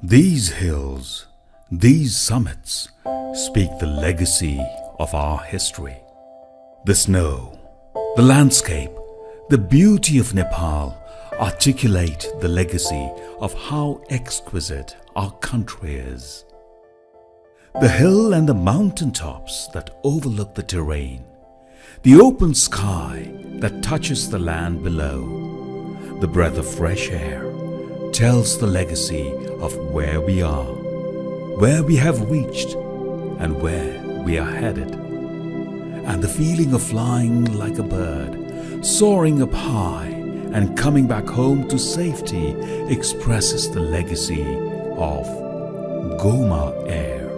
These hills, these summits speak the legacy of our history. The snow, the landscape, the beauty of Nepal articulate the legacy of how exquisite our country is. The hill and the mountain tops that overlook the terrain, the open sky that touches the land below, the breath of fresh air tells the legacy of where we are, where we have reached, and where we are headed. And the feeling of flying like a bird, soaring up high and coming back home to safety expresses the legacy of Goma Air,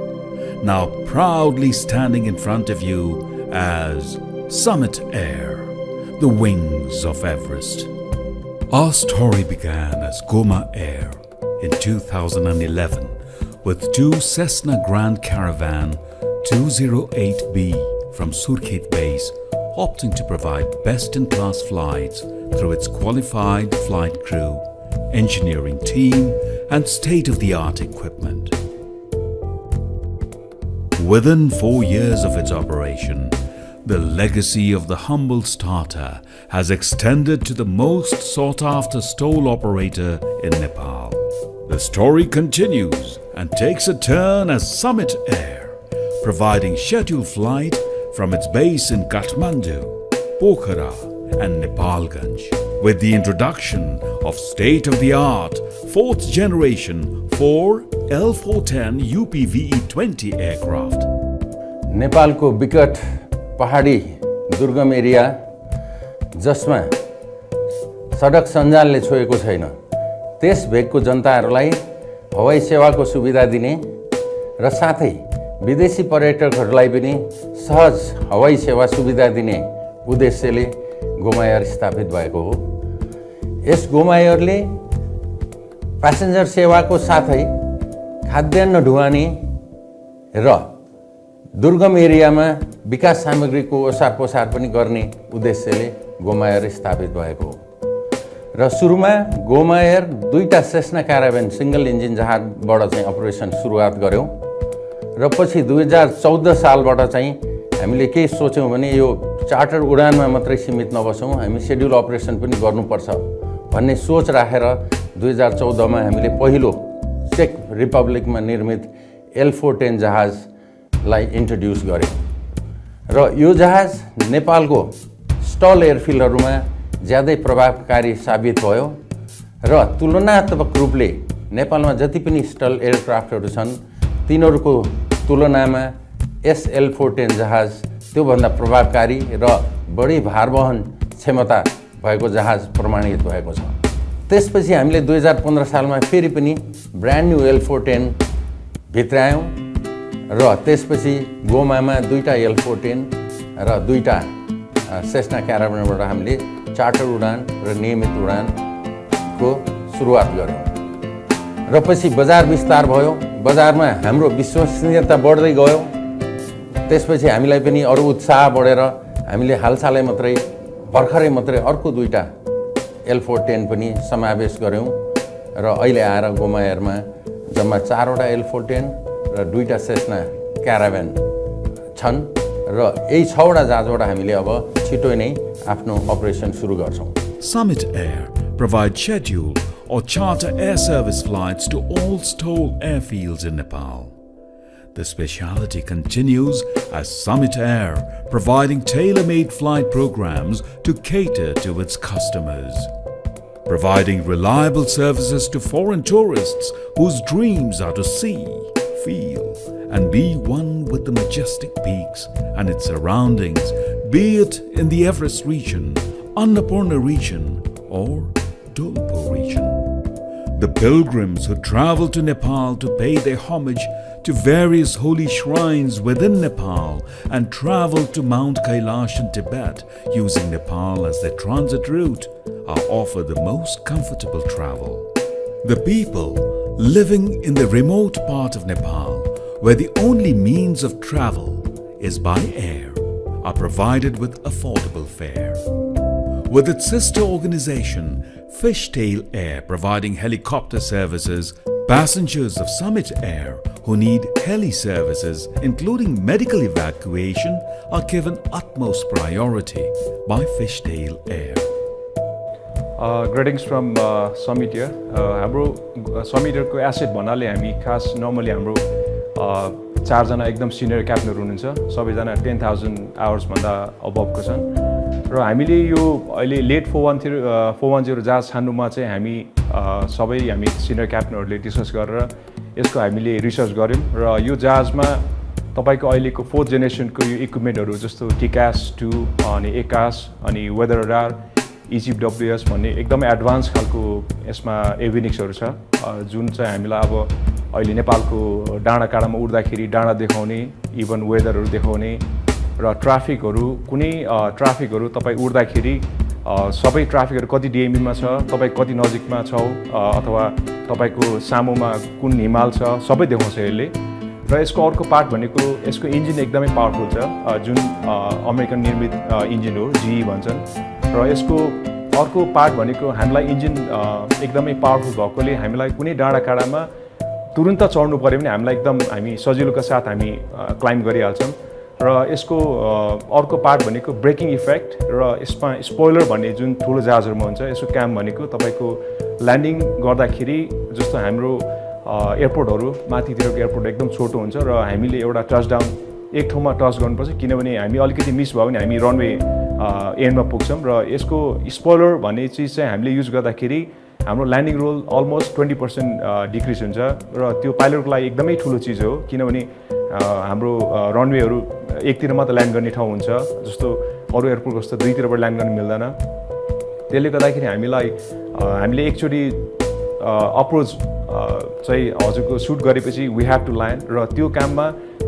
now proudly standing in front of you as Summit Air, the wings of Everest. Our story began as Goma Air in 2011 with two Cessna Grand Caravan 208B from Surkhet Base opting to provide best-in-class flights through its qualified flight crew, engineering team and state-of-the-art equipment. Within 4 years of its operation, the legacy of the humble starter has extended to the most sought-after STOL operator in Nepal. The story continues and takes a turn as Summit Air, providing scheduled flight from its base in Kathmandu, Pokhara and Nepalganj, with the introduction of state-of-the-art 4th generation 4 L410 UPVE-20 aircraft. नेपालको विकट पहाडी दुर्गम area जसमा सडक सञ्जालले छोएको छैन, त्यस भेगको जनताहरूलाई हवाई सेवाको सुविधा दिने र साथै विदेशी पर्यटकहरूलाई पनि सहज हवाई सेवा सुविधा दिने उद्देश्यले गोमा एयर स्थापित भएको हो। यस गोमा एयरले प्यासेन्जर सेवाको साथै खाद्यान्न ढुवानी र दुर्गम एरियामा विकास सामग्रीको ओसार पोसार पनि गर्ने उद्देश्यले गोमा एयर स्थापित भएको हो। र सुरुमा गोमा एयर 2टा सेस्ना क्याराभेन सिंगल इन्जिन जहाजबाट चाहिँ अपरेसन सुरुवात गर्यौं र पछि 2014 सालबाट चाहिँ हामीले के सोच्यौं भने यो चार्टर उडानमा मात्रै सीमित नबसौं, हामी शेड्युल अपरेसन पनि गर्नुपर्छ भन्ने सोच राखेर 2014 मा हामीले पहिलो चेक रिपब्लिकमा निर्मित L410 जहाजलाई इन्ट्रोड्युस गर्यौं र यो जहाज नेपालको स्टल एयरफिल्डहरूमा ज्यादै प्रभावकारी साबित भयो र तुलनात्मक रूपले नेपालमा जति पनि स्टल एयरक्राफ्टहरू छन् तिनीहरूको तुलनामा SL410 जहाज त्योभन्दा प्रभावकारी र बढी भारवहन क्षमता भएको जहाज प्रमाणित भएको छ। त्यसपछि हामीले 2015 सालमा फेरि पनि ब्रान्ड न्यू L410 भित्रायौं र त्यसपछि गोमामा 2टा L410 र 2टा सेस्ना क्याराभेनबाट हामीले चार्टर उडान र नियमित उडानको सुरुवात गर्यौं र पछि बजार विस्तार भयो। बजारमा हाम्रो विश्वसनीयता बढ्दै गयो। त्यसपछि हामीलाई पनि अरु उत्साह बढेर हामीले हालसालै मात्रै भर्खरै मात्रै अर्को 2टा L410 पनि समावेश गर्यौं र अहिले आएर गोमा एयरमा जम्मा 4वटा L410 र 2टा सेस्ना क्याराभेन छन् र यही 6वटा जहाजबाट हामीले अब छिटो नै आफ्नो अपरेसन सुरु गर्छौं। Summit Air provides scheduled or charter air service flights to all STOL airfields in Nepal. The speciality continues as Summit Air, providing tailor-made flight programs to cater to its customers, providing reliable services to foreign tourists whose dreams are to see, feel, and be one with the majestic peaks and its surroundings, be it in the Everest region, Annapurna region, or Dolpo region. The pilgrims who travel to Nepal to pay their homage to various holy shrines within Nepal and travel to Mount Kailash in Tibet using Nepal as their transit route are offered the most comfortable travel. The people living in the remote part of Nepal, where the only means of travel is by air, are provided with affordable fare. With its sister organization, Fishtail Air providing helicopter services Passengers of Summit Air who need heli services, including medical evacuation, are given utmost priority by Fishtail Air. Greetings from Summit Air. हाम्रो Summit Air को asset भन्नाले हामी खास normally हाम्रो चारजना एकदम senior क्याप्टनहरू हुनुहुन्छ, सबैजना 10,000 आवर्स भन्दा अबभको छन् र हामीले यो अहिले लेट 410 जहाज छान्नुमा चाहिँ हामी सबै सिनियर क्याप्टनहरूले डिस्कस गरेर यसको हामीले रिसर्च गऱ्यौँ र यो जहाजमा तपाईको अहिलेको 4th जेनेरेसनको यो इक्विपमेन्टहरू जस्तो टिकास 2 अनि एकास अनि वेदर रडार इजिप्ट डब्ल्युएस भन्ने एकदमै एडभान्स खालको यसमा एभिनिक्सहरू छ जुन चाहिँ हामीलाई अब अहिले नेपालको डाँडाकाँडामा उड्दाखेरि डाँडा देखाउने, इभन वेदरहरू देखाउने र ट्राफिकहरू कुनै ट्राफिकहरू तपाईँ उड्दाखेरि सबै ट्राफिकहरू कति डिएमईमा छ, तपाईँ कति नजिकमा छौ अथवा तपाईँको सामुमा कुन हिमाल छ, सबै देखाउँछ यसले। र यसको अर्को पार्ट भनेको यसको इन्जिन एकदमै पावरफुल छ जुन अमेरिकन निर्मित इन्जिन हो, जीई भन्छन् र यसको अर्को पार्ट भनेको हामीलाई इन्जिन एकदमै पावरफुल भएकोले हामीलाई कुनै डाँडाकाँडामा तुरुन्त चढ्नु पऱ्यो भने हामीलाई हामी सजिलोका साथ हामी क्लाइम्ब गरिहाल्छौँ र यसको अर्को पार्ट भनेको ब्रेकिङ इफेक्ट र यसमा स्पोइलर भन्ने जुन ठुलो जहाजहरूमा हुन्छ यसको काम भनेको तपाईँको ल्यान्डिङ गर्दाखेरि जस्तो हाम्रो एयरपोर्टहरू माथितिरको एयरपोर्ट एकदम छोटो हुन्छ र हामीले एउटा टचडाउन एक ठाउँमा टच गर्नुपर्छ किनभने हामी अलिकति मिस भयो भने हामी रनवे एन्डमा पुग्छौँ र यसको स्पोइलर भन्ने चिज चाहिँ हामीले युज गर्दाखेरि हाम्रो ल्यान्डिङ रोल अलमोस्ट 20% डिक्रिज हुन्छ र त्यो पाइलटको लागि एकदमै ठुलो चिज हो किनभने हाम्रो रनवेहरू एकतिर मात्र ल्यान्ड गर्ने ठाउँ हुन्छ जस्तो अरू एयरपोर्ट जस्तो दुईतिरबाट ल्यान्ड गर्न मिल्दैन। त्यसले गर्दाखेरि हामीले एकचोटि अप्रोच चाहिँ हजुरको सुट गरेपछि वी हेभ टु ल्यान्ड र त्यो काममा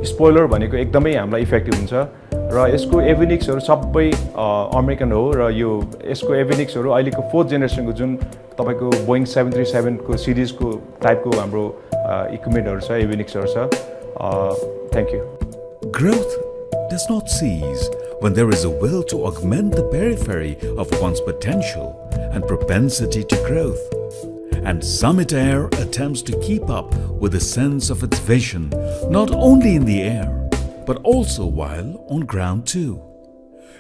स्पोइलर भनेको एकदमै हामीलाई इफेक्टिभ हुन्छ र यसको एभिनिक्सहरू सबै अमेरिकन हो र यसको एभिनिक्सहरू अहिलेको 4th जेनेरेसनको जुन तपाईँको बोइङ 737 को सिरिजको टाइपको हाम्रो इक्विपमेन्टहरू छ, एभिनिक्सहरू छ। Thank you. Growth does not cease when there is a will to augment the periphery of one's potential and propensity to growth. And Summit Air attempts to keep up with the sense of its vision, not only in the air, but also while on ground too.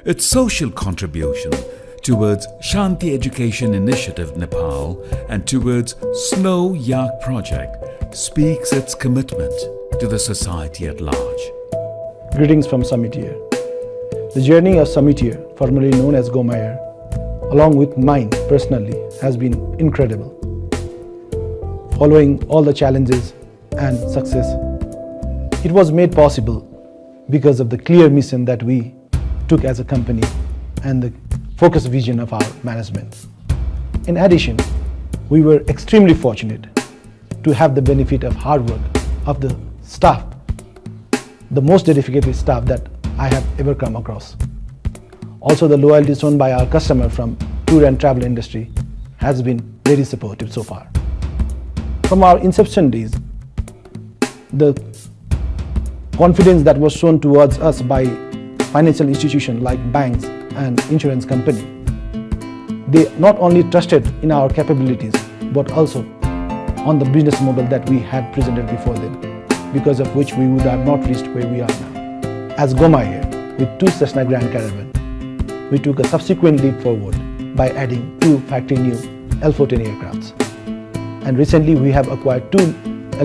Its social contribution towards Shanti Education Initiative Nepal and towards Snow Yak Project speaks its commitment to the society at large. Greetings from Summit Air. The journey of Summit Air, formerly known as Goma Air, along with mine personally, has been incredible. Following all the challenges and success, it was made possible because of the clear mission that we took as a company and the focused vision of our management. In addition, we were extremely fortunate to have the benefit of hard work of the staff, the most dedicated staff that I have ever come across. Also, the loyalty shown by our customer from tour and travel industry has been very supportive so far. From our inception days, the confidence that was shown towards us by financial institutions like banks and insurance company, they not only trusted in our capabilities, but also on the business model that we had presented before them, because of which we would have not reached where we are now. As Goma Air, with 2 Cessna Grand Caravan, we took a subsequent leap forward by adding 2 factory new L410 aircrafts. And recently we have acquired 2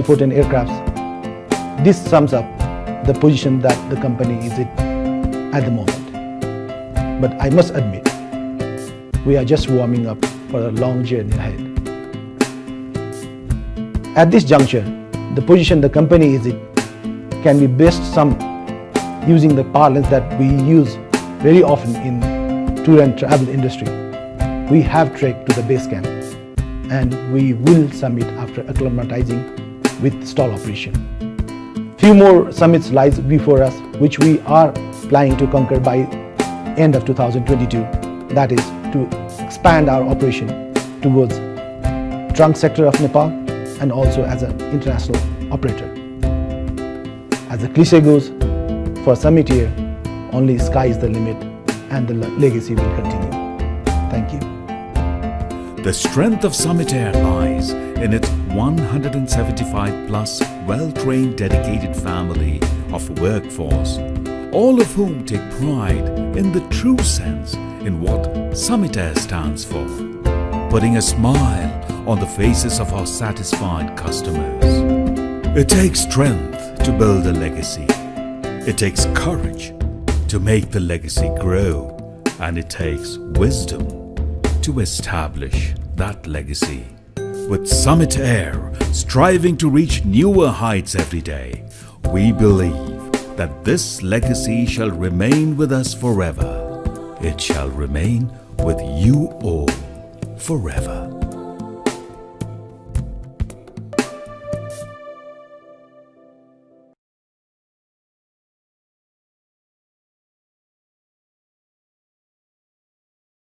L410 aircrafts. This sums up the position that the company is in at the moment. But I must admit, we are just warming up for a long journey ahead. At this juncture, the position the company is in can be best summed using the parlance that we use very often in tour and travel industry. We have trekked to the base camp and we will summit after acclimatizing with stall operation. Few more summits lies before us, which we are planning to conquer by end of 2022. That is to expand our operation towards trunk sector of Nepal and also as an international operator. As the cliche goes, for Summit Air, only sky is the limit and the legacy will continue. Thank you. The strength of Summit Air lies in its 175 plus well-trained dedicated family of workforce, all of whom take pride in the true sense in what Summit Air stands for, putting a smile on the faces of our satisfied customers. It takes strength to build a legacy. It takes courage to make the legacy grow, and it takes wisdom to establish that legacy. With Summit Air striving to reach newer heights every day, we believe that this legacy shall remain with us forever. It shall remain with you all forever.